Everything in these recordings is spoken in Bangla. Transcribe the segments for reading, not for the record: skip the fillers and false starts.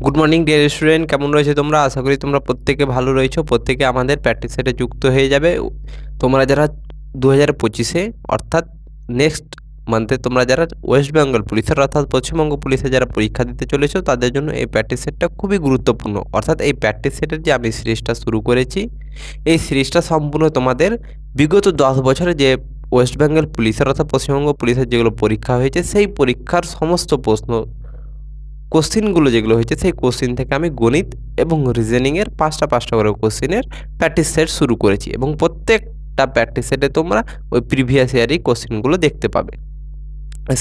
গুড মর্নিং ডিয়ার স্টুডেন্ট, কেমন রয়েছে তোমরা? আশা করি তোমরা প্রত্যেকে ভালো রয়েছো। প্রত্যেকে আমাদের প্র্যাকটিস সেটে যুক্ত হয়ে যাবে। তোমরা যারা 2025-এ অর্থাৎ নেক্সট মান্থে তোমরা যারা ওয়েস্ট বেঙ্গল পুলিশের অর্থাৎ পশ্চিমবঙ্গ পুলিশে যারা পরীক্ষা দিতে চলেছো তাদের জন্য এই প্র্যাকটিস সেটটা খুবই গুরুত্বপূর্ণ। অর্থাৎ এই প্র্যাকটিস সেটের যে আমি সিরিজটা শুরু করেছি, এই সিরিজটা সম্পূর্ণ তোমাদের বিগত 10 বছরে যে ওয়েস্ট বেঙ্গল পুলিশের অর্থাৎ পশ্চিমবঙ্গ পুলিশের যেগুলো পরীক্ষা হয়েছে সেই পরীক্ষার সমস্ত কোশ্চিনগুলো যেগুলো হয়েছে সেই কোশ্চিন থেকে আমি গণিত এবং রিজনিংয়ের পাঁচটা করে কোশ্চিনের প্র্যাকটিস সেট শুরু করেছি এবং প্রত্যেকটা প্র্যাকটিস সেটে তোমরা ওই প্রিভিয়াস ইয়ারই কোশ্চিনগুলো দেখতে পাবে।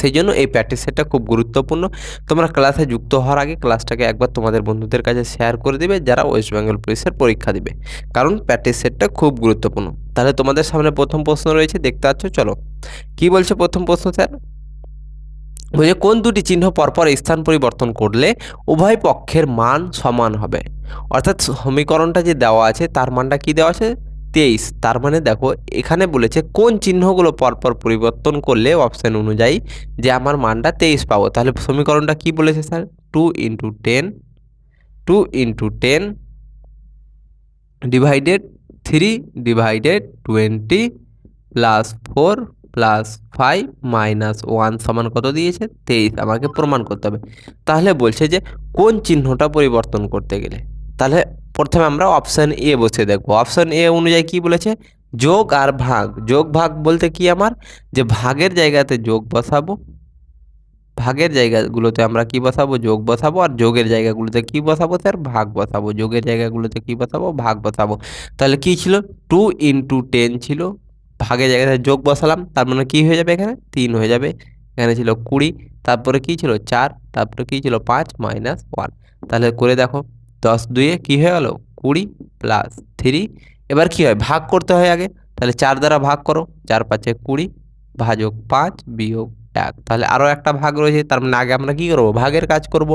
সেই জন্য এই প্র্যাকটিস সেটটা খুব গুরুত্বপূর্ণ। তোমরা ক্লাসে যুক্ত হওয়ার আগে ক্লাসটাকে একবার তোমাদের বন্ধুদের কাছে শেয়ার করে দেবে যারা ওয়েস্ট বেঙ্গল পুলিশের পরীক্ষা দিবে, কারণ প্র্যাকটিস সেটটা খুব গুরুত্বপূর্ণ। তাহলে তোমাদের সামনে প্রথম প্রশ্ন রয়েছে, দেখতে পাচ্ছ। চলো কি বলছে প্রথম প্রশ্ন স্যার। বলছে কোন দুটি চিহ্ন পরপর স্থান পরিবর্তন করলে উভয় পক্ষের মান সমান হবে। অর্থাৎ সমীকরণটা যে দেওয়া আছে তার মানটা কি দেওয়া আছে 23। তার মানে দেখো এখানে বলেছে কোন চিহ্নগুলো পরপর পরিবর্তন করলে অপশান অনুযায়ী যে আমার মানটা 23 পাবো। তাহলে সমীকরণটা কি বলেছে স্যার, 2 × 10 ডিভাইডেড 3/20 +4 + 5 - 1 সমান কত দিয়েছে 23। আমাকে প্রমাণ করতে হবে। তাহলে বলছে যে কোন চিহ্নটা পরিবর্তন করতে গেলে, তাহলে প্রথমে আমরা অপশান এ বসে দেখব। অপশান এ অনুযায়ী কি বলেছে, যোগ আর ভাগ। যোগ ভাগ বলতে কি আমার যে ভাগের জায়গাতে যোগ বসাবো, ভাগের জায়গাগুলোতে আমরা কি বসাবো যোগ বসাবো, আর যোগের জায়গাগুলোতে কি বসাবো স্যার ভাগ বসাবো। যোগের জায়গাগুলোতে কি বসাবো ভাগ বসাবো। তাহলে কি ছিল 2 × 10 ছিল, ভাগের জায়গাতে যোগ বসালাম, তার মানে কি হয়ে যাবে এখানে 3 হয়ে যাবে। এখানে ছিল 20, তারপরে কি ছিল 4, তারপরে কি ছিল 5 - 1। তাহলে করে দেখো 10 × 2 কি হয়ে গেল 20 + 3। এবার কি হয় ভাগ করতে হয় আগে, তাহলে 4 দ্বারা ভাগ করো, 4 × 5 = 20 ভাজক 5 বিয়োগ 1। তাহলে আরও একটা ভাগ রয়েছে, তার মানে আগে আমরা কি করব ভাগের কাজ করব।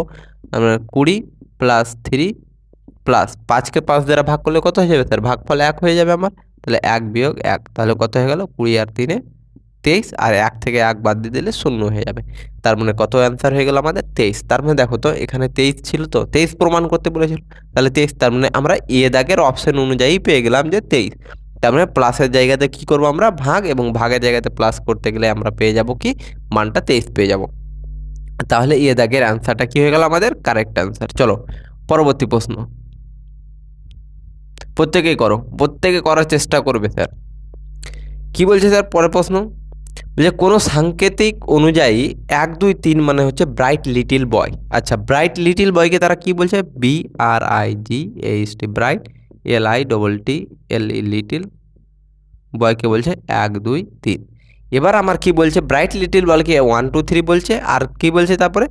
আমরা 20 + 3 প্লাস 5কে 5 দ্বারা ভাগ করলে কত হয়ে যাবে স্যার ভাগফল 1 হয়ে যাবে আমার। তাহলে 1 বিয়োগ 1, তাহলে কত হয়ে গেল 20 আর 3 = 23, আর 1 থেকে 1 বাদ দিয়ে দিলে 0 হয়ে যাবে। তার মানে কত অ্যান্সার হয়ে গেল আমাদের 23। তার মানে দেখো তো এখানে 23 ছিল, তো 23 প্রমাণ করতে বলেছিল, তাহলে 23। তার মানে আমরা এ দাগের অপশন অনুযায়ী পেয়ে গেলাম যে 23। তার মানে প্লাসের জায়গাতে কি করব আমরা ভাগ, এবং ভাগের জায়গাতে প্লাস করতে গেলে আমরা পেয়ে যাব কি মানটা 23 পেয়ে যাব। তাহলে এ দাগের অ্যান্সারটা কি হয়ে গেল আমাদের কারেক্ট অ্যান্সার। চলো পরবর্তী প্রশ্ন, প্রত্যেকেই করো, প্রত্যেকে করার চেষ্টা করবে স্যার। কি বলছে স্যার পরের প্রশ্ন, যে কোনো সাংকেতিক অনুযায়ী 1 2 3 মানে হচ্ছে ব্রাইট লিটিল বয়। আচ্ছা ব্রাইট লিটিল বয়কে তারা কি বলছে BRIGHT ব্রাইট, LITTLE লিটিল বয়কে বলছে 1 2 3। এবার আমার কি বলছে ব্রাইট লিটিল বয়কে 1 2 3 বলছে, আর কি বলছে তারপরে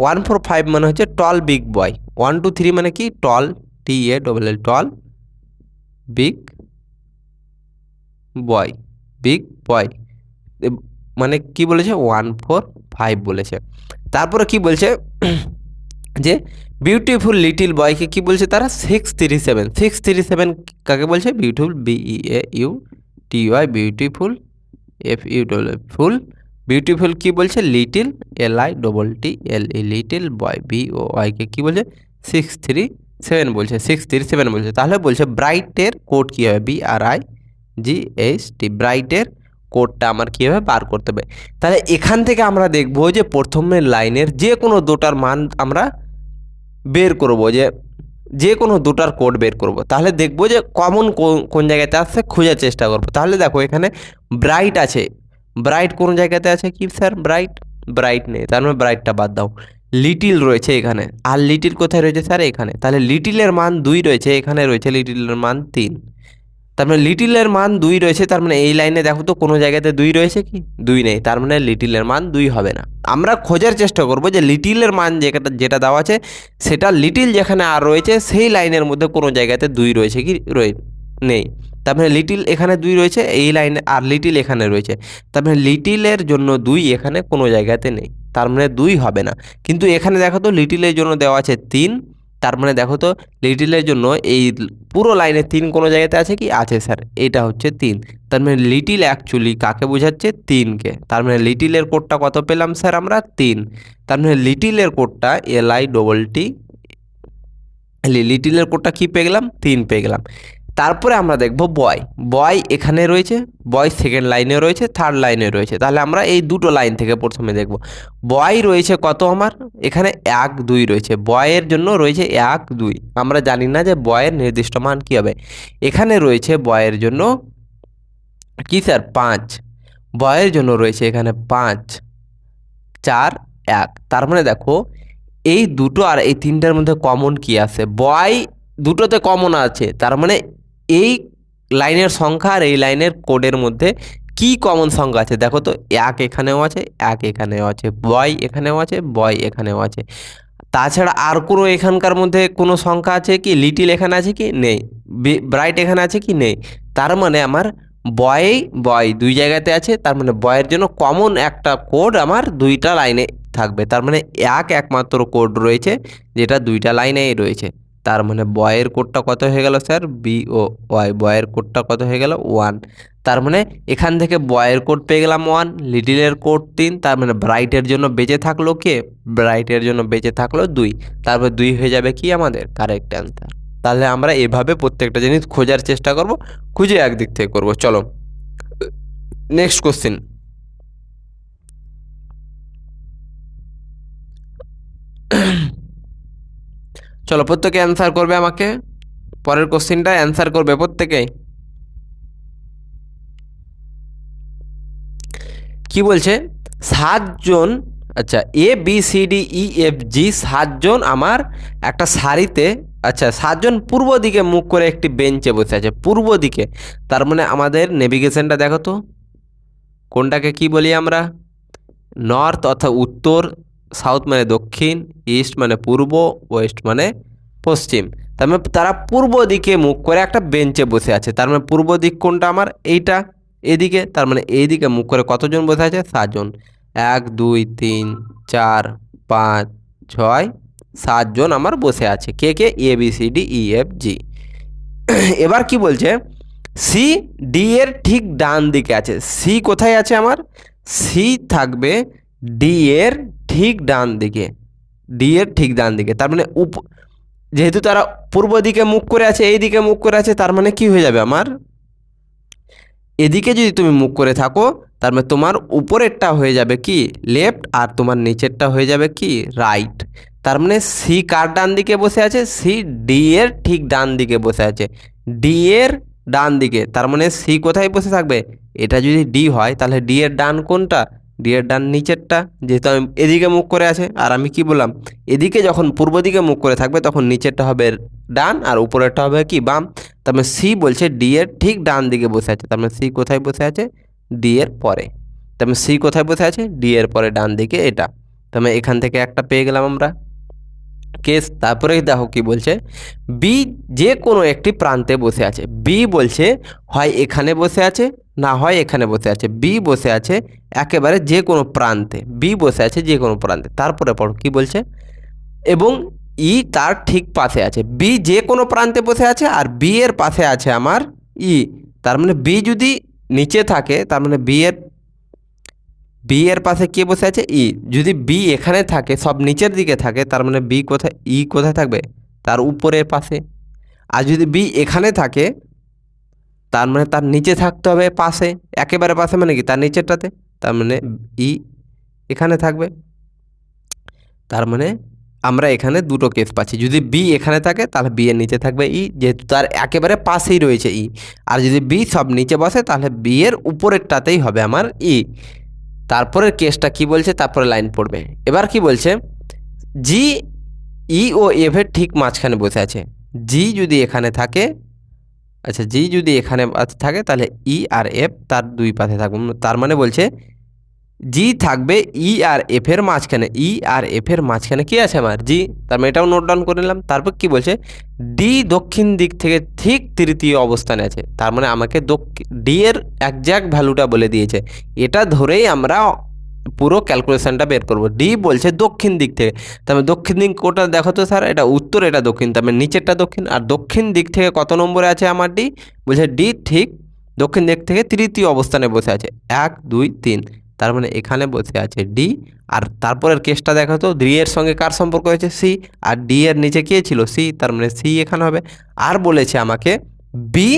1 4 5 মানে হচ্ছে টল বিগ বয়। 1 2 3 মানে কি টল, TALL টল, বিগ বয়, বিগ বয় মানে কি বলেছে 1 4 5 বলেছে। তারপরে কি বলছে যে বিউটিফুল লিটিল বয়কে কি বলছে তারা 637। 637 কাকে বলছে beautiful, BEAUTY beautiful, FUL beautiful কি বলছে লিটিল, LITTLE লিটিল বয়, BOYকে কি বলছে 637 বলছে, 637 বলছে। তাহলে বলছে ব্রাইটের কোড কী হবে BRIGHT, ব্রাইটের কোডটা আমার কীভাবে বার করতে হবে। তাহলে এখান থেকে আমরা দেখব যে প্রথমে লাইনের যে কোনো দুটার মান আমরা বের করব, যে কোনো দুটার কোড বের করব। তাহলে দেখব যে কমন কোন জায়গাতে আসছে খোঁজার চেষ্টা করব। তাহলে দেখো এখানে ব্রাইট আছে, ব্রাইট কোন জায়গাতে আছে কি স্যার ব্রাইট, ব্রাইট নেই, তার মানে ব্রাইটটা বাদ দাও। লিটিল রয়েছে এখানে, আর লিটিল কোথায় রয়েছে স্যার এখানে, তাহলে লিটিলের মান 2 রয়েছে, এখানে রয়েছে লিটিলের মান 3। তার মানে লিটিলের মান 2 রয়েছে, তার মানে এই লাইনে দেখো তো কোনো জায়গাতে 2 রয়েছে কি 2 নেই, তার মানে লিটিলের মান 2 হবে না। আমরা খোঁজার চেষ্টা করব যে লিটিলের মান যেটা দেওয়া আছে সেটা লিটিল যেখানে আর রয়েছে সেই লাইনের মধ্যে কোনো জায়গাতে 2 রয়েছে কি নেই। তার মানে লিটিল এখানে 2 রয়েছে এই লাইনে, আর লিটিল এখানে রয়েছে, তার মানে লিটিলের জন্য 2 এখানে কোনো জায়গাতে নেই, তার মানে 2 হবে না। কিন্তু এখানে দেখো তো লিটিলের জন্য দেওয়া আছে 3, তার মানে দেখো তো লিটিলের জন্য এই পুরো লাইনে 3 কোনো জায়গাতে আছে কি আছে স্যার, এটা হচ্ছে 3। তার মানে লিটিল অ্যাকচুয়ালি কাকে বোঝাচ্ছে 3কে। তার মানে লিটিলের কোডটা কত পেলাম স্যার আমরা 3। তার মানে লিটিলের কোডটা LITT লিটিলের কোডটা কী পেয়ে গেলাম, 3 পেয়ে গেলাম। তারপরে আমরা দেখব বয়। বয় এখানে রয়েছে, বয় সেকেন্ড লাইনে রয়েছে, থার্ড লাইনে রয়েছে। তাহলে আমরা এই দুটো লাইন থেকে প্রথমে দেখব। বয় রয়েছে কত আমার, এখানে 1 2 রয়েছে, বয়ের জন্য রয়েছে 1 2। আমরা জানি না যে বয়ের নির্দিষ্ট মান কী হবে। এখানে রয়েছে বয়ের জন্য কি স্যার 5, বয়ের জন্য রয়েছে এখানে 5 4 1। তার মানে দেখো এই দুটো আর এই তিনটার মধ্যে কমন কি আছে, বয় দুটোতে কমন আছে। তার মানে এই লাইনের সংখ্যা আর এই লাইনের কোডের মধ্যে কি কমন সংখ্যা আছে দেখো তো, 1 এখানেও আছে, 1 এখানেও আছে, বয় এখানেও আছে, বয় এখানেও আছে। তাছাড়া আর কোনো এখানকার মধ্যে কোনো সংখ্যা আছে কি, লিটিল এখানে আছে কি নেই, ব্রাইট এখানে আছে কি নেই। তার মানে আমার বয় বয় দুই জায়গাতে আছে, তার মানে বয়ের জন্য কমন একটা কোড আমার দুইটা লাইনে থাকবে। তার মানে একমাত্র কোড রয়েছে যেটা দুইটা লাইনেই রয়েছে। তার মানে বয়ের কোডটা কত হয়ে গেল স্যার, BOY, বয়ের কোডটা কত হয়ে গেল 1। তার মানে এখান থেকে বয়ের কোড পেয়ে গেলাম 1, লিটিলের কোড 3। তার মানে ব্রাইটের জন্য বেঁচে থাকলো কে, ব্রাইটের জন্য বেঁচে থাকলো 2। তারপর 2 হয়ে যাবে কি আমাদের কারেক্ট অ্যান্সার। তাহলে আমরা এভাবে প্রত্যেকটা জিনিস খোঁজার চেষ্টা করব, খুঁজে একদিক থেকে করব। চলো নেক্সট কোশ্চেন। চলো প্রত্যেকে অ্যান্সার করবে, আমাকে পরের কোশ্চেনটা অ্যান্সার করবে প্রত্যেকেই। কি বলছে 7 জন, আচ্ছা ABCDEFG 7 জন আমার একটা সারিতে, আচ্ছা 7 জন পূর্ব দিকে মুখ করে একটি বেঞ্চে বসে আছে, পূর্ব দিকে। তার মানে আমাদের নেভিগেশনটা দেখো তো, কোনটাকে কি বলি আমরা, নর্থ অর্থাৎ উত্তর, সাউথ মানে দক্ষিণ, ইস্ট মানে পূর্ব, ওয়েস্ট মানে পশ্চিম। তার মানে তারা পূর্ব দিকে মুখ করে একটা বেঞ্চে বসে আছে। তার মানে পূর্ব দিক কোনটা আমার, এইটা এদিকে। তার মানে এইদিকে মুখ করে কতজন বসে আছে, 7 জন। 1 2 3 4 5 6 7 জন আমার বসে আছে। কে কে, ABCDEFG। এবার কি বলছে, CD এর ঠিক ডান দিকে আছে। সি কোথায় আছে আমার, সি থাকবে ডি এর ঠিক ডান দিকে, ডি এর ঠিক ডান দিকে। তার মানে যেহেতু তারা পূর্ব দিকে মুখ করে আছে, এই দিকে মুখ করে আছে, তার মানে কি হয়ে যাবে আমার, এদিকে যদি তুমি মুখ করে থাকো তার মানে তোমার উপরেরটা হয়ে যাবে কি লেফট, আর তোমার নিচেরটা হয়ে যাবে কি রাইট। তার মানে সি কার ডান দিকে বসে আছে, সি ডি এর ঠিক ডান দিকে বসে আছে, ডি এর ডান দিকে। তার মানে সি কোথায় বসে থাকবে, এটা যদি ডি হয় তাহলে ডি এর ডান কোনটা, ডি এর ডান নিচেরটা, যেহেতু আমি এদিকে মুখ করে আছে। আর আমি কি বললাম, এদিকে যখন পূর্ব দিকে মুখ করে থাকবে তখন নিচেরটা হবে ডান আর উপরেরটা হবে কি বাম। তার মানে সি বলছে ডি এর ঠিক ডান দিকে বসে আছে। তার মানে সি কোথায় বসে আছে, ডি এর পরে। তার মানে সি কোথায় বসে আছে, ডি এর পরে ডান দিকে এটা। তার মানে এখান থেকে একটা পেয়ে গেলাম আমরা কেস। তারপরে দেখো কি বলছে, বি যে কোনো একটি প্রান্তে বসে আছে। বি বলছে হয় এখানে বসে আছে, না হয় এখানে বসে আছে। বি বসে আছে একেবারে যে কোনো প্রান্তে, বি বসে আছে যে কোনো প্রান্তে। তারপরে পড়ো কি বলছে, এবং ই তার ঠিক পাশে আছে। বি যে কোনো প্রান্তে বসে আছে আর বি এর পাশে আছে আমার ই। তার মানে বি যদি নিচে থাকে তার মানে বি এর পাশে কে বসে আছে, ই। যদি বি এখানে থাকে, সব নিচের দিকে থাকে, তার মানে বি কোথায়, ই কোথায় থাকবে, তার উপরের পাশে। আর যদি বি এখানে থাকে তার মানে তার নিচে থাকতে হবে পাশে, একেবারে পাশে মানে কি তার নিচেরটাতে। তার মানে ই এখানে থাকবে। তার মানে আমরা এখানে দুটো কেস পাচ্ছি, যদি বি এখানে থাকে তাহলে বি এর নিচে থাকবে ই, যেহেতু তার একেবারে পাশেই রয়েছে ই। আর যদি বি সব নিচে বসে তাহলে বি এর উপরেরটাতেই হবে আমার ই। তারপরের কেসটা কি বলছে, তারপরে লাইন পড়বে। এবার কি বলছে, জি ই ও এফ এর ঠিক মাঝখানে বসে আছে। জি যদি এখানে থাকে, আচ্ছা জি যদি এখানে থাকে তাহলে ই আর এফ তার দুই পাশে থাকবে। তার মানে বলছে জি থাকবে ই আর এফ এর মাঝখানে, ই আর এফ এর মাঝখানে কি আছে আমার জি। তার মানে এটাও নোট ডাউন করে নিলাম। তারপর কি বলছে, ডি দক্ষিণ দিক থেকে ঠিক তৃতীয় অবস্থানে আছে। তার মানে আমাকে ডি এর একজ্যাক্ট ভ্যালুটা বলে দিয়েছে, এটা ধরেই আমরা পুরো ক্যালকুলেশনটা বের করব। ডি বলছে দক্ষিণ দিক থেকে, তার মানে দক্ষিণ দিক কোটা দেখো তো স্যার, এটা উত্তর এটা দক্ষিণ, তার মানে নিচেরটা দক্ষিণ। আর দক্ষিণ দিক থেকে কত নম্বরে আছে আমার ডি, বলছে ডি ঠিক দক্ষিণ দিক থেকে তৃতীয় অবস্থানে বসে আছে, 1 2 3। তার মানে এখানে বসে আছে ডি। আর তারপরের কেসটা দেখো তো, ডি এর সঙ্গে কার সম্পর্ক হয়েছে? সি। আর ডি এর নিচে কে ছিল? সি। তার মানে সি এখানে হবে। আর বলেছে আমাকে বি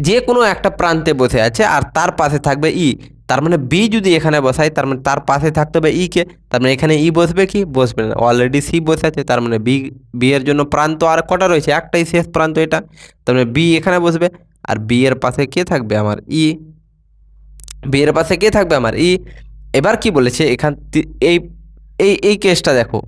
যে কোনো একটা প্রান্তে বসে আছে আর তার পাশে থাকবে ই। তার মানে বি যদি এখানে বসাই তার মানে তার পাশে থাকতে হবে ই কে। তার মানে এখানে ই বসবে কি? বসবে না, অলরেডি সি বসে আছে। তার মানে বি এর জন্য প্রান্ত আর কটা রয়েছে? একটাই শেষ প্রান্ত এটা। তার মানে বি এখানে বসবে। আর বি এর পাশে কে থাকবে? আমার ই। বি এর পাশে কে থাকবে? আমার ই। এবার কি বলেছে এখান এই এই এই কেসটা দেখো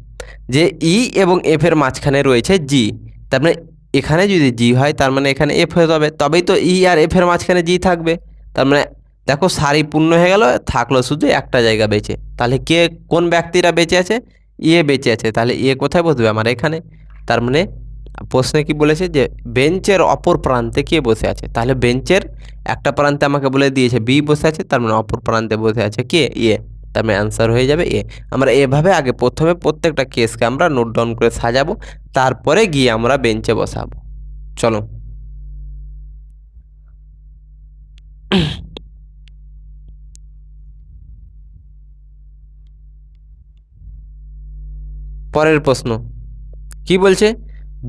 যে ই এবং এফ এর মাঝখানে রয়েছে জি। তার মানে এখানে যদি জি হয় তার মানে এখানে এফ হয়ে যাবে, তবেই তো ই আর এফ এর মাঝখানে জি থাকবে। তার মানে দেখো সারি পূর্ণ হয়ে গেল, থাকলো শুধু একটা জায়গা বেঁচে। তাহলে কে কোন ব্যক্তিরা বেঁচে আছে? ইয়ে বেঁচে আছে। তাহলে ইয়ে কোথায় বসবে? আমার এখানে। তার মানে প্রশ্নে কি বলেছে যে বেঞ্চের অপর প্রান্তে কে বসে আছে? তাহলে বেঞ্চের একটা প্রান্তে আমাকে বলে দিয়েছে বি বসে আছে, তার মানে অপর প্রান্তে বসে আছে কে? ইয়ে। তার মানে অ্যান্সার হয়ে যাবে এ। আমরা এভাবে আগে প্রথমে প্রত্যেকটা কেসকে আমরা নোট ডাউন করে সাজাবো, তারপরে গিয়ে আমরা বেঞ্চে বসাবো। চলো পরের প্রশ্ন কি বলছে?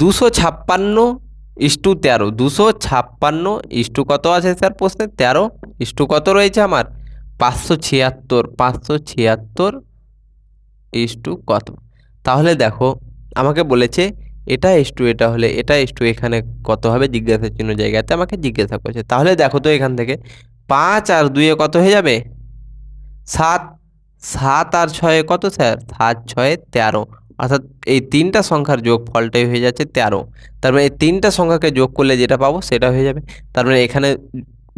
256:13। 256 কত আছে স্যার প্রশ্নে? 13 কত রয়েছে আমার? 576। 576 কত? তাহলে দেখো আমাকে বলেছে এটা এটা হলে এটা এখানে কত হবে? জিজ্ঞাসা চিহ্ন জায়গাতে আমাকে জিজ্ঞাসা করছে। তাহলে দেখো তো এখান থেকে 5 আর 2 কত হয়ে যাবে? 7। 7 আর 6 কত স্যার? 7 6 13। অর্থাৎ এই তিনটা সংখ্যার যোগফলটাই হয়ে যাচ্ছে 13। তার মানে এই তিনটা সংখ্যাকে যোগ করলে যেটা পাবো সেটা হয়ে যাবে। তার মানে এখানে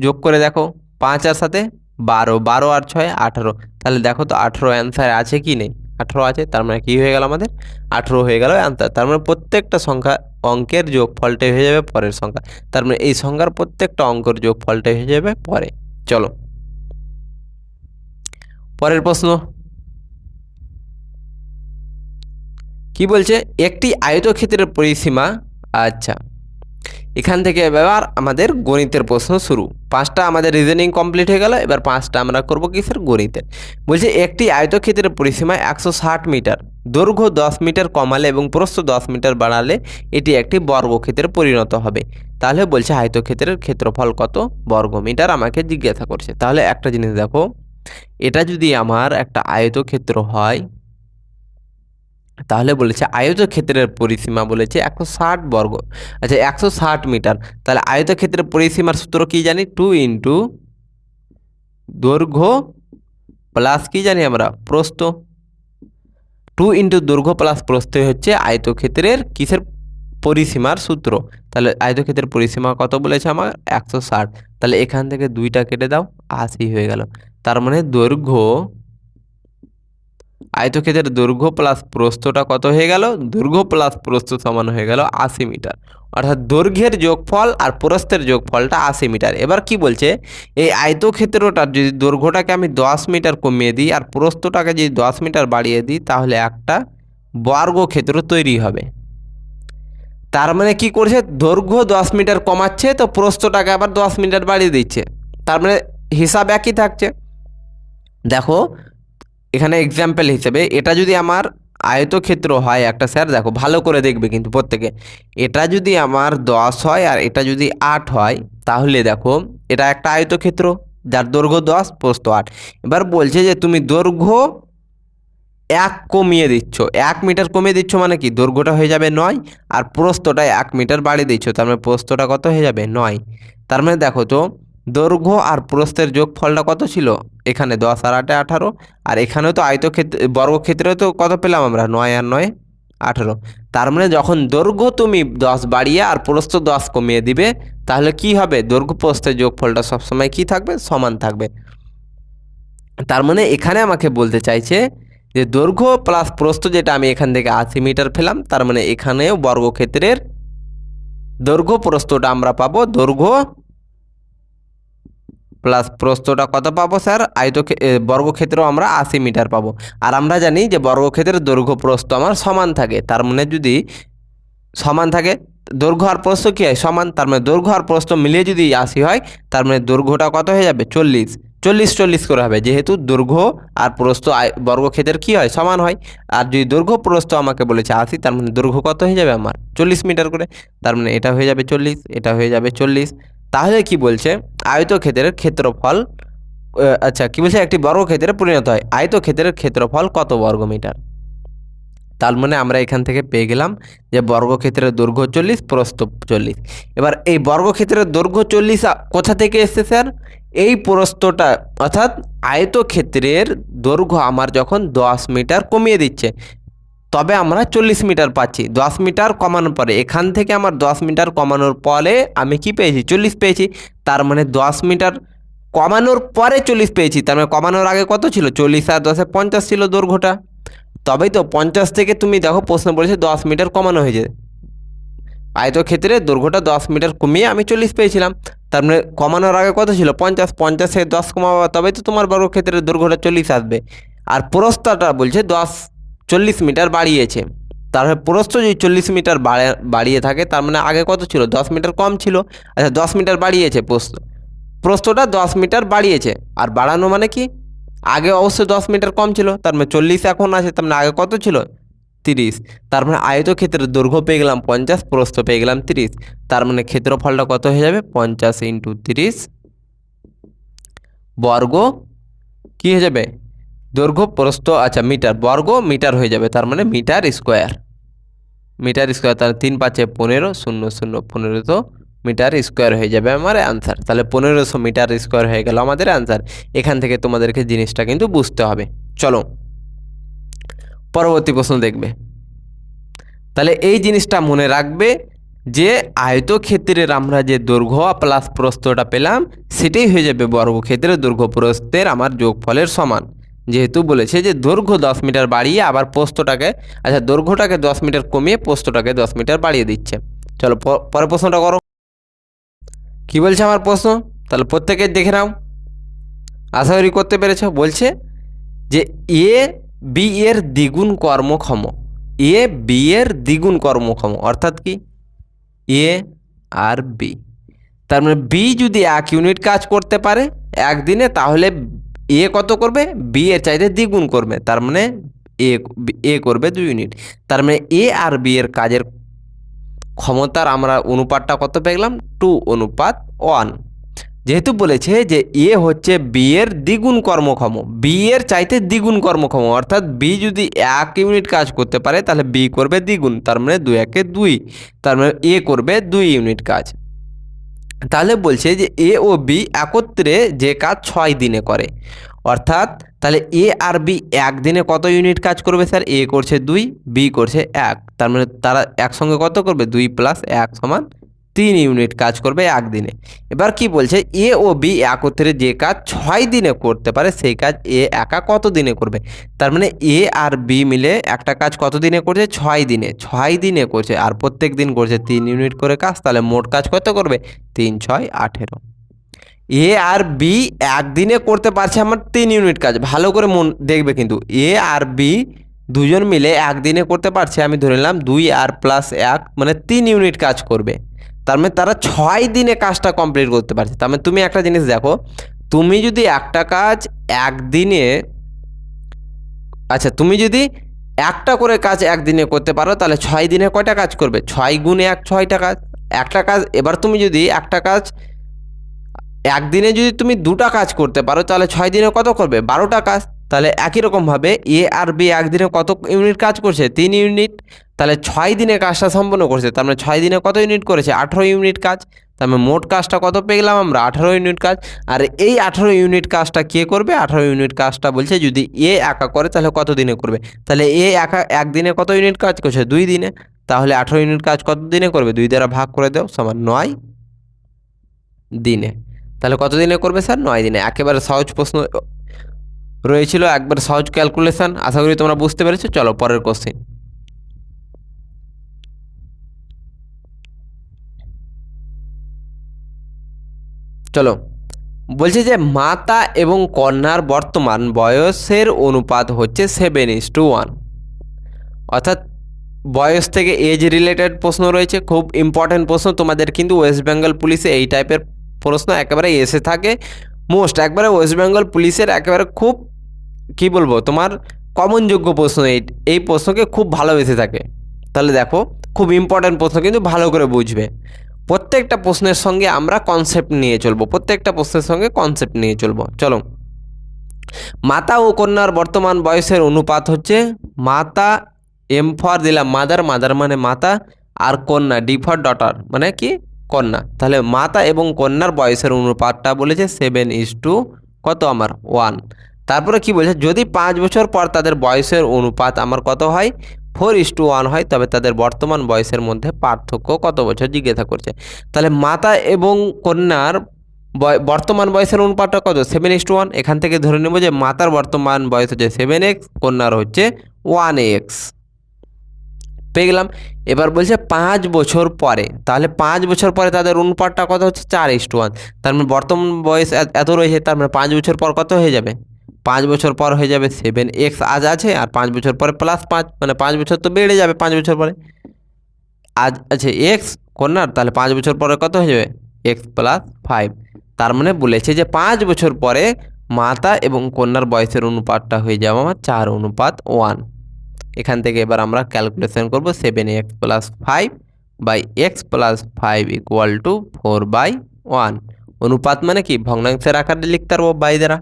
যোগ করে দেখো 5 আর 7 12, 12 আর 6 18। তাহলে দেখো তো 18 অ্যান্সার আছে কি নেই? 18 আছে। তার মানে কি হয়ে গেল আমাদের? 18 হয়ে গেল অ্যান্সার। তার মানে প্রত্যেকটা সংখ্যা অঙ্কের যোগফলটাই হয়ে যাবে পরের সংখ্যা। তার মানে এই সংখ্যার প্রত্যেকটা অঙ্কের যোগফলটাই হয়ে যাবে পরে। চলো পরের প্রশ্ন কি বলছে? একটি আয়তক্ষেত্রের পরিসীমা। আচ্ছা, এখান থেকে এবার আমাদের গণিতের প্রশ্ন শুরু। 5টা আমাদের রিজনিং কমপ্লিট হয়ে গেল, এবার 5টা আমরা করব কিসের? গণিতের। বলছে একটি আয়তক্ষেত্রের পরিসীমা 160 মিটার, দৈর্ঘ্য 10 মিটার কমালে এবং প্রস্থ 10 মিটার বাড়ালে এটি একটি বর্গক্ষেত্রে পরিণত হবে। তাহলে বলছে আয়তক্ষেত্রের ক্ষেত্রফল কত বর্গ মিটার আমাকে জিজ্ঞাসা করছে। তাহলে একটা জিনিস দেখো, এটা যদি আমার একটা আয়তক্ষেত্র হয় তাহলে বলেছে আয়তক্ষেত্রের পরিসীমা বলেছে 160 বর্গ, আচ্ছা 160 মিটার। তাহলে আয়তক্ষেত্রের পরিসীমার সূত্র কি জানি? 2 ইন্টু দৈর্ঘ্য প্লাস কি জানি আমরা? প্রস্থ। 2 ইন্টু দৈর্ঘ্য প্লাস প্রস্থ হচ্ছে আয়তক্ষেত্রের কিসের পরিসীমার সূত্র। তাহলে আয়তক্ষেত্রের পরিসীমা কত বলেছে আমার? 160। তাহলে এখান থেকে 2টা কেটে দাও, 80 হয়ে গেল। তার মানে দৈর্ঘ্য আয়তক্ষেত্রের দৈর্ঘ্য প্লাস প্রস্থটা কত হয়ে গেল? দৈর্ঘ্য প্লাস প্রস্থ সমান হয়ে গেল 80 মিটার। অর্থাৎ দৈর্ঘ্যের যোগফল আর প্রস্থের যোগফলটা 80 মিটার। এবার কি বলছে? এই আয়তক্ষেত্রটার যদি দৈর্ঘ্যটাকে আমি 10 মিটার কমিয়ে দিই আর প্রস্থটাকে যদি 10 মিটার বাড়িয়ে দিই তাহলে একটা বর্গক্ষেত্র তৈরি হবে। তার মানে কি করছে? দৈর্ঘ্য 10 মিটার কমাচ্ছে, তো প্রস্থটাকে আবার 10 মিটার বাড়িয়ে দিচ্ছে। তার মানে হিসাব একই থাকছে। দেখো এখানে এক্সাম্পল হিসেবে এটা যদি আমার আয়তক্ষেত্র হয় একটা, স্যার দেখো ভালো করে দেখবে কিন্তু প্রত্যেকে, এটা যদি আমার 10 হয় আর এটা যদি 8 হয় তাহলে দেখো এটা একটা আয়তক্ষেত্র যার দৈর্ঘ্য 10 প্রস্থ 8। এবার বলছে যে তুমি দৈর্ঘ্য 1 কমিয়ে দিচ্ছ, 1 মিটার কমিয়ে দিচ্ছ মানে কি? দৈর্ঘ্যটা হয়ে যাবে 9 আর প্রস্থটা 1 মিটার বাড়িয়ে দিচ্ছ, তার মানে প্রস্থটা কত হয়ে যাবে? 9। তার মানে দেখো তো দৈর্ঘ্য আর প্রস্থের যোগফলটা কত ছিল? এখানে 10 আর 8 18। আর এখানেও তো আয়তক্ষেত্র বর্গক্ষেত্রেও তো কত পেলাম আমরা? 9 আর 9 18। তার মানে যখন দৈর্ঘ্য তুমি 10 বাড়িয়ে আর প্রস্থ 10 কমিয়ে দিবে তাহলে কি হবে? দৈর্ঘ্য প্রস্থের যোগফলটা সবসময় কি থাকবে? সমান থাকবে। তার মানে এখানে আমাকে বলতে চাইছে যে দৈর্ঘ্য প্লাস প্রস্থ যেটা আমি এখান থেকে 80 মিটার পেলাম, তার মানে এখানেও বর্গক্ষেত্রের দৈর্ঘ্য প্রস্থটা আমরা পাবো, দৈর্ঘ্য প্লাস প্রস্থটা কত পাবো স্যার? বর্গক্ষেত্র আমরা 80 মিটার পাবো। আর আমরা জানি যে বর্গক্ষেত্রের দৈর্ঘ্য প্রস্থ আমার সমান থাকে। তার মানে যদি সমান থাকে দৈর্ঘ্য আর প্রস্থ কী হয়? সমান। তার মানে দৈর্ঘ্য আর প্রস্থ মিলিয়ে যদি 80 হয় তার মানে দৈর্ঘ্যটা কত হয়ে যাবে? 40। 40 করে হবে, যেহেতু দৈর্ঘ্য আর প্রস্থ বর্গক্ষেত্রের কি হয়, সমান হয়। আর যদি দৈর্ঘ্য প্রস্থ আমাকে বলেছে 80, তার মানে দৈর্ঘ্য কত হয়ে যাবে আমার 40 মিটার করে। তার মানে এটা হয়ে যাবে 40, এটা হয়ে যাবে 40। তাহলে কি বলছে, আয়তক্ষেত্রের ক্ষেত্রফল, আচ্ছা কি বলছে, একটি বর্গক্ষেত্রে পরিণত হয়। আয়তক্ষেত্রের ক্ষেত্রফল কত বর্গমিটার? তার মানে আমরা এখান থেকে পেয়ে গেলাম যে বর্গক্ষেত্রের দৈর্ঘ্য 40, প্রস্থ 40। এবার এই বর্গক্ষেত্রের দৈর্ঘ্য 40 কোথা থেকে এসছে স্যার? এই প্রস্থটা, অর্থাৎ আয়তক্ষেত্রের দৈর্ঘ্য আমার যখন 10 মিটার কমিয়ে দিচ্ছে, তবে আমরা 40 মিটার পাচ্ছি। 10 মিটার কমানোর পরে, এখান থেকে আমার 10 মিটার কমানোর পরে আমি কি পেয়েছি, 40 পেয়েছি। তার মানে 10 মিটার কমানোর পরে 40 পেয়েছি, তার মানে কমানোর আগে কত ছিল, 40 আর 10 50 ছিল দৈর্ঘ্যটা। তবেই তো 50 থেকে তুমি দেখো প্রশ্ন বলেছে 10 মিটার কমানো হয়েছে, আয়তক্ষেত্রে দৈর্ঘ্যটা 10 মিটার কমিয়ে আমি 40 পেয়েছিলাম। তার মানে কমানোর আগে কত ছিল, 50, 50 থেকে 10 কমাবো, তবেই তো তোমার বর্গক্ষেত্রের দৈর্ঘ্যটা 40 আসবে। আর প্রস্থটা বলছে 40 মিটার বাড়িয়েছে, তাহলে প্রস্থ যদি 40 মিটার বাড়িয়ে থাকে, তার মানে আগে কত ছিল, 10 মিটার কম ছিল। আচ্ছা 10 মিটার বাড়িয়েছে, প্রস্থটা 10 মিটার বাড়িয়েছে। আর বাড়ানো মানে কি, আগে অবশ্যই 10 মিটার কম ছিল, তার মানে 40 এখন আছে, তার মানে আগে কত ছিল, 30। তার মানে আয়তক্ষেত্রের দৈর্ঘ্য পেয়ে গেলাম 50, প্রস্থ পেয়ে গেলাম 30। তার মানে ক্ষেত্রফলটা কত হয়ে যাবে, 50 × 30 বর্গ, কি হয়ে যাবে, দৈর্ঘ্য প্রস্থ, আচ্ছা মিটার, বর্গ মিটার হয়ে যাবে। তার মানে মিটার স্কোয়ার, তার 3 5 15, 0 0 15 মিটার স্কোয়ার হয়ে যাবে আমার অ্যান্সার। তাহলে 1500 মিটার স্কোয়ার হয়ে গেল আমাদের অ্যান্সার। এখান থেকে তোমাদেরকে জিনিসটা কিন্তু বুঝতে হবে। চলো পরবর্তী প্রশ্ন দেখবে। তাহলে এই জিনিসটা মনে রাখবে যে আয়তক্ষেত্রের আমরা যে দৈর্ঘ্য প্লাস প্রস্থটা পেলাম, সেটাই হয়ে যাবে বর্গক্ষেত্রের দৈর্ঘ্য প্রস্থের আমার যোগফলের সমান। যেহেতু বলেছে যে দৈর্ঘ্য 10 মিটার বাড়িয়ে আবার প্রস্থটাকে, আচ্ছা দৈর্ঘ্যটাকে 10 মিটার কমিয়ে প্রস্থটাকে 10 মিটার বাড়িয়ে দিচ্ছে। চলো পরের প্রশ্নটা করো, কি বলছে আমার প্রশ্ন, তাহলে প্রত্যেকে দেখে নাও, আশা করি করতে পেরেছ। বলছে যে এ বি এর দ্বিগুণ কর্মক্ষম, এ বি এর দ্বিগুণ কর্মক্ষম, অর্থাৎ কি, এ আর বি। তার মানে বি যদি 1 ইউনিট কাজ করতে পারে একদিনে, তাহলে এ কত করবে, বি এর চাইতে দ্বিগুণ করবে। তার মানে এ করবে 2 ইউনিট। তার মানে এ আর বি এর কাজের ক্ষমতার আমরা অনুপাতটা কত পেয়ে গেলাম, 2:1। যেহেতু বলেছে যে এ হচ্ছে বি এর দ্বিগুণ কর্মক্ষম, বি এর চাইতে দ্বিগুণ কর্মক্ষম, অর্থাৎ বি যদি 1 ইউনিট কাজ করতে পারে, তাহলে বি করবে দ্বিগুণ। তার মানে 2 × 2, তার মানে এ করবে 2 ইউনিট কাজ। তাহলে বলছে যে এ ও বি একত্রে যে কাজ 6 দিনে করে, অর্থাৎ তাহলে এ আর বি একদিনে কত ইউনিট কাজ করবে স্যার, এ করছে 2, বি করছে 1, তার মানে তারা একসঙ্গে কত করবে, 2 + 1 = 3 ইউনিট কাজ করবে একদিনে। এবার কি বলছে, এ ও বি একত্রে যে কাজ 6 দিনে করতে পারে, সেই কাজ এ একা কত দিনে করবে। তার মানে এ আর বি মিলে একটা কাজ কত দিনে করছে, 6 দিনে, 6 দিনে করছে, আর প্রত্যেক দিন করছে 3 ইউনিট করে কাজ, তাহলে মোট কাজ কত করবে, 3 × 6 = 18। এ আর বি একদিনে করতে পারছে আমার 3 ইউনিট কাজ, ভালো করে মন দেখবে কিন্তু, এ আর বি দুজন মিলে একদিনে করতে পারছে, আমি ধরে নিলাম 2 আর + 1 মানে 3 ইউনিট কাজ করবে। তার মানে তারা 6 দিনে কাজটা কমপ্লিট করতে পারছে। তার মানে তুমি একটা জিনিস দেখো, তুমি যদি একটা কাজ একদিনে, আচ্ছা তুমি যদি একটা করে কাজ একদিনে করতে পারো, তাহলে 6 দিনে কয়টা কাজ করবে, 6 × 1 6টা কাজ, একটা কাজ। এবার তুমি যদি একটা কাজ একদিনে যদি তুমি 2টা কাজ করতে পারো, তাহলে 6 দিনে কত করবে, 12টা কাজ। তাহলে একই রকমভাবে এ আর বি একদিনে কত ইউনিট কাজ করছে, 3 ইউনিট। তাহলে 6 দিনে কাজটা সম্পন্ন করছে, তার মানে 6 দিনে কত ইউনিট করেছে, 18 ইউনিট কাজ। তার মানে মোট কাজটা কত পেয়ে গেলাম আমরা, 18 ইউনিট কাজ। আর এই 18 ইউনিট কাজটা কে করবে, 18 ইউনিট কাজটা বলছে যদি এ একা করে, তাহলে কত দিনে করবে। তাহলে এ একা একদিনে কত ইউনিট কাজ করছে, 2 দিনে। তাহলে 18 ইউনিট কাজ কত দিনে করবে, 2 দ্বারা ভাগ করে দাও, সমান 9 দিনে। তাহলে কত দিনে করবে স্যার, 9 দিনে। একেবারে সহজ প্রশ্ন রয়েছিল, একবার সহজ ক্যালকুলেশন, আশা করি তোমরা বুঝতে পেরেছো। চলো পরের কোশ্চেন। চলো বলছে যে মাতা এবং কন্যার বর্তমান বয়সের অনুপাত হচ্ছে 7:1, অর্থাৎ বয়স থেকে এজ রিলেটেড প্রশ্ন রয়েছে, খুব ইম্পর্টেন্ট প্রশ্ন তোমাদের কিন্তু ওয়েস্ট বেঙ্গল পুলিশে এই টাইপের প্রশ্ন একেবারে এসে থাকে। মোস্ট একবারে ওয়েস্ট বেঙ্গল পুলিশের একেবারে খুব কি বলবো তোমার কমনযোগ্য প্রশ্ন, এই প্রশ্নকে খুব ভালোবেসে থাকে। তাহলে দেখো খুব ইম্পর্ট্যান্ট প্রশ্ন, কিন্তু ভালো করে বুঝবে। প্রত্যেকটা প্রশ্নের সঙ্গে আমরা কনসেপ্ট নিয়ে চলবো, প্রত্যেকটা প্রশ্নের সঙ্গে কনসেপ্ট নিয়ে চলবো। চলো, মাতা ও কন্যার বর্তমান বয়সের অনুপাত হচ্ছে, মাতা এম ফর দিলাম মাদার, মাদার মানে মাতা, আর কন্যা ডি ফর ডটার মানে কি কন্যা। তাহলে মাতা এবং কন্যার বয়সের অনুপাতটা বলেছে 7:, কত আমার 1। তারপরে কি বলছে, যদি 5 বছর পর তাদের বয়সের অনুপাত আমার কত হয় 4:1 হয়, তবে তাদের বর্তমান বয়সের মধ্যে পার্থক্য কত বছর জিজ্ঞাসা করছে। তাহলে মাতা এবং কন্যার বর্তমান বয়সের অনুপাতটা কত 7:1। এখান থেকে ধরে নেব যে মাতার বর্তমান বয়স হচ্ছে 7x, কন্যার হচ্ছে 1x, পেয়ে গেলাম। এবার বলছে 5 বছর পরে, তাহলে 5 বছর পরে তাদের অনুপাতটা কত হচ্ছে 4:1। তার মানে বর্তমান বয়স এত রয়েছে, তার মানে 5 বছর পর কত হয়ে যাবে, 5 বছর পর হয়ে যাবে 7x আজ আছে, আর 5 বছর পরে +5, মানে 5 বছর তো বেড়ে যাবে 5 বছর পরে। আজ আছে x কন্যার, তাহলে 5 বছর পরে কত হয়ে যাবে x + 5। তার মানে বলেছে যে 5 বছর পরে মাতা এবং কন্যার বয়সের অনুপাতটা হয়ে যাবে আমার 4:1। এখান থেকে এবার আমরা ক্যালকুলেশন করব 7x + 5 বাই x + 5 = 4/1। অনুপাত মানে কি ভগ্নাংশের আকারে লিখতে পারবো বাই দ্বারা।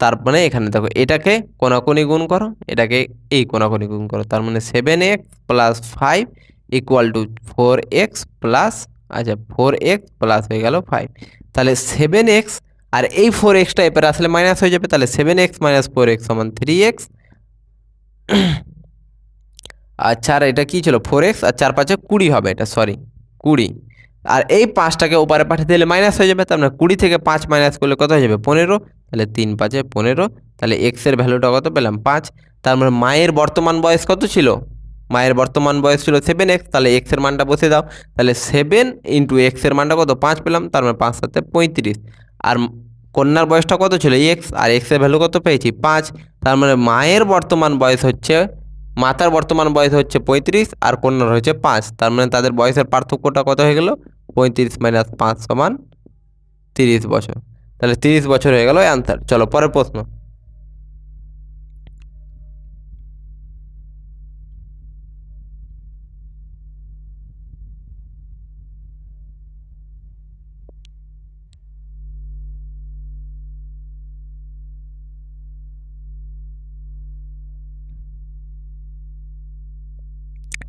তার মানে এখানে দেখো এটাকে কোনাকুনি গুণ করো, এটাকে এই কোনাকুনি গুণ করো, তার মানে 7x + 5 = 4x প্লাস, আচ্ছা 4x প্লাস হয়ে গেল 5। তাহলে 7x আর এই 4xটা এবার আসলে মাইনাস হয়ে যাবে, তাহলে 7x - 4x = 3x। আচ্ছা, আর এটা কি ছিল 4x, আর 4 5 20 হবে, এটা সরি 20। আর এই 5টাকে ওপারে পাঠিয়ে দিলে মাইনাস হয়ে যাবে, তার মানে 20 থেকে 5 মাইনাস করলে কত হয়ে যাবে 15। তাহলে 3 5 15, তাহলে x এর ভ্যালুটা কত পেলাম 5। তার মানে মায়ের বর্তমান বয়স কত ছিল, মায়ের বর্তমান বয়স ছিল 7x, তাহলে x এর মানটা বসে দাও, তাহলে 7 × x এর মানটা কত 5 পেলাম, তার মানে 5 7 35। আর কন্যার বয়সটা কত ছিল x, আর x এর ভ্যালু কত পেয়েছি 5। তার মানে মায়ের বর্তমান বয়স হচ্ছে, মাতার বর্তমান বয়স হচ্ছে 35 আর কন্যার হচ্ছে 5। তার মানে তাদের বয়সের পার্থক্যটা কত হয়ে গেল 35 - 5 = 30 বছর। তাহলে 30 বছর হয়ে গেল অ্যান্সার। চলো পরের প্রশ্ন।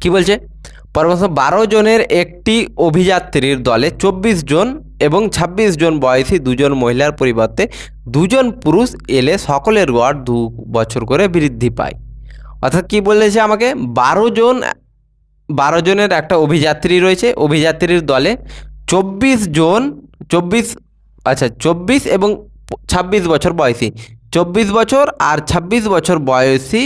কি বলছে, পরামর্শ 12 জনের একটি অভিযাত্রীর দলে 24 জন এবং 26 জন বয়সী 2 জন মহিলার পরিবর্তে 2 জন পুরুষ এলে সকলের গড় 2 বছর করে বৃদ্ধি পায়। অর্থাৎ কি বলেছে আমাকে, 12 জনের একটা অভিযাত্রী রয়েছে, অভিযাত্রীর দলে 24 জন, 24 এবং 26 বছর বয়সী, 24 বছর আর 26 বছর বয়সী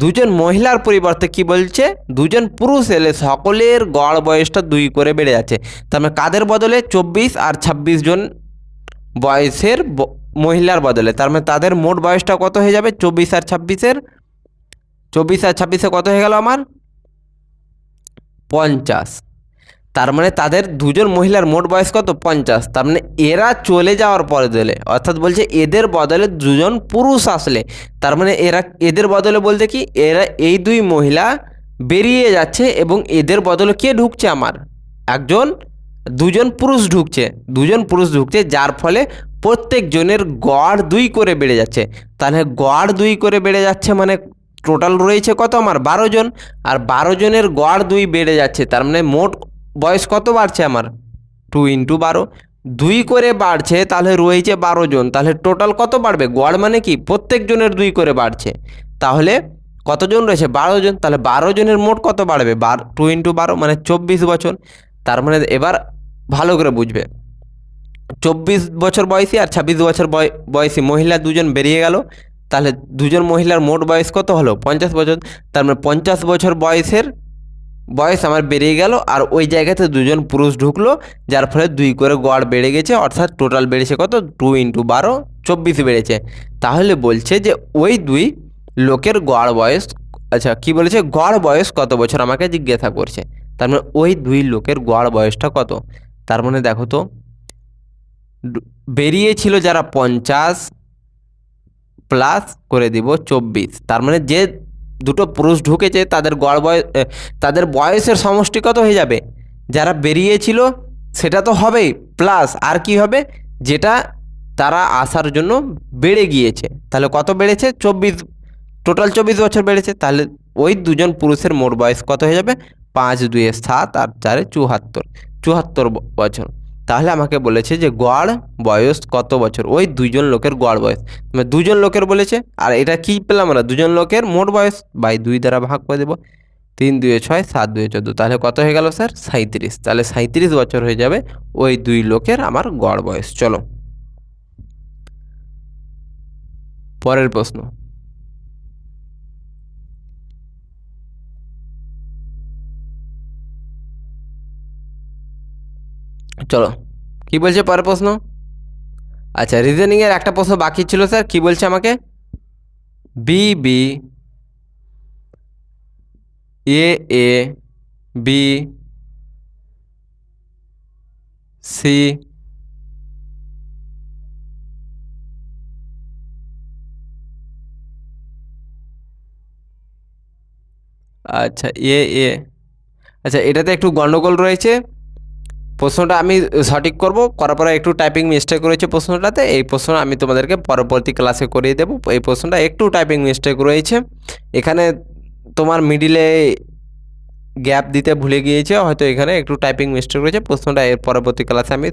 2 জন মহিলার পরিবর্তে কি বলছে 2 জন পুরুষ এলে সকলের গড় বয়সটা 2 করে বেড়ে যাচ্ছে। তার মানে কাদের বদলে 24 আর 26 জন বয়সের মহিলার বদলে, তার মানে তাদের মোট বয়সটা কত হয়ে যাবে 24 আর 26-এ কত হয়ে গেল আমার 50। তার মানে তাদের 2 জন মহিলার মোট বয়স কত 50। তার মানে এরা চলে যাওয়ার পরে দিলে, অর্থাৎ বলছে এদের বদলে 2 জন পুরুষ আসলে, তার মানে এদের বদলে বলতে কি এরা এই 2 মহিলা বেরিয়ে যাচ্ছে এবং এদের বদলে কে ঢুকছে আমার 2 জন পুরুষ ঢুকছে, যার ফলে প্রত্যেক জনের গড় 2 করে বেড়ে যাচ্ছে। তাহলে গড় 2 করে বেড়ে যাচ্ছে মানে টোটাল রয়েছে কত আমার 12 জন, আর 12 জনের গড় 2 বেড়ে যাচ্ছে, তার মানে মোট বয়স কত বাড়ছে আমার 2 × 12, 2 করে বাড়ছে, তাহলে রয়েছে 12 জন। তাহলে টোটাল কত বাড়বে, গড় মানে কি প্রত্যেক জনের 2 করে বাড়ছে, তাহলে কতজন রয়েছে 12 জন। তাহলে 12 জনের মোট কত বাড়বে 2 × 12 মানে 24 বছর। তার মানে এবার ভালো করে বুঝবে, 24 বছর বয়সী আর 26 বছর বয়সী মহিলা 2 জন বেরিয়ে গেল, তাহলে 2 জন মহিলার মোট বয়স কত হলো 50 বছর। তার মানে 50 বছর বয়স আমার বেরিয়ে গেল, আর ওই জায়গাতে 2 জন পুরুষ ঢুকলো, যার ফলে 2 করে গড় বেড়ে গেছে, অর্থাৎ টোটাল বেড়েছে কত 2 × 12 24 বেড়েছে। তাহলে বলছে যে ওই 2 লোকের গড় বয়স, আচ্ছা কি বলেছে গড় বয়স কত বছর আমাকে জিজ্ঞাসা করছে। তার মানে ওই 2 লোকের গড় বয়সটা কত, তার মানে দেখো তো বেরিয়েছিল যারা 50 প্লাস করে দিব 24, তার মানে যে দুটো পুরুষ ঢুকেছে তাদের গড় বয়স, তাদের বয়সের সমষ্টি কত হয়ে যাবে, যারা বেরিয়েছিল সেটা তো হবেই, প্লাস আর কি হবে, যেটা তারা আসার জন্য বেড়ে গিয়েছে, তাহলে কত বেড়েছে, 24, টোটাল 24 বছর বেড়েছে, তাহলে ওই দুজন পুরুষের মোট বয়স কত হয়ে যাবে, 5 2 7 আর 4 74 বছর। তাহলে আমাকে বলেছে যে গড় বয়স কত বছর, ওই দুইজন লোকের গড় বয়স, মানে দুজন লোকের বলেছে, আর এটা কি পেলাম আমরা, দুজন লোকের মোট বয়স বাই 2 দ্বারা ভাগ করে দেবো, 3 2 6 7 2 14, তাহলে কত হয়ে গেল স্যার, 37, তাহলে 37 বছর হয়ে যাবে ওই দুই লোকের আমার গড় বয়স। চলো পরের প্রশ্ন। চলো কি বলছে পরের প্রশ্ন। আচ্ছা, রিজনিং এর একটা প্রশ্ন বাকি ছিল স্যার, কি বলছে আমাকে, B B A A B C আচ্ছা এ এ, আচ্ছা এটাতে একটু গন্ডগোল রয়েছে, প্রশ্নটা আমি সঠিক করব, করার পরে একটু টাইপিং মিস্টেক রয়েছে প্রশ্নটাতে, এই প্রশ্ন আমি তোমাদেরকে পরবর্তী ক্লাসে করিয়ে দেবো, এই প্রশ্নটা একটু টাইপিং মিস্টেক রয়েছে, এখানে তোমার মিডিলে গ্যাপ দিতে ভুলে গিয়েছে, হয়তো এখানে একটু টাইপিং মিস্টেক রয়েছে, প্রশ্নটা এর পরবর্তী ক্লাসে আমি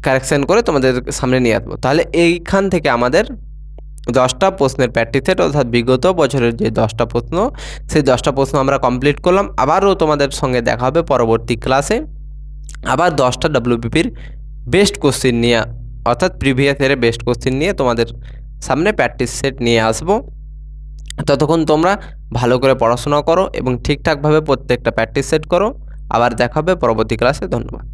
কারেকশান করে তোমাদের সামনে নিয়ে আসবো। তাহলে এইখান থেকে আমাদের 10টা প্রশ্নের প্র্যাকটিস সেট, অর্থাৎ বিগত বছরের যে 10টা প্রশ্ন, সেই 10টা প্রশ্ন আমরা কমপ্লিট করলাম। আবারও তোমাদের সঙ্গে দেখা হবে পরবর্তী ক্লাসে, আবার 10টা ডব্লিউবিপির বেস্ট কোশ্চিন নিয়ে, অর্থাৎ প্রিভিয়াস ইয়ারের বেস্ট কোশ্চিন নিয়ে তোমাদের সামনে প্র্যাকটিস সেট নিয়ে আসবো। ততক্ষণ তোমরা ভালো করে পড়াশোনা করো এবং ঠিকঠাকভাবে প্রত্যেকটা প্র্যাকটিস সেট করো। আবার দেখা হবে পরবর্তী ক্লাসে। ধন্যবাদ।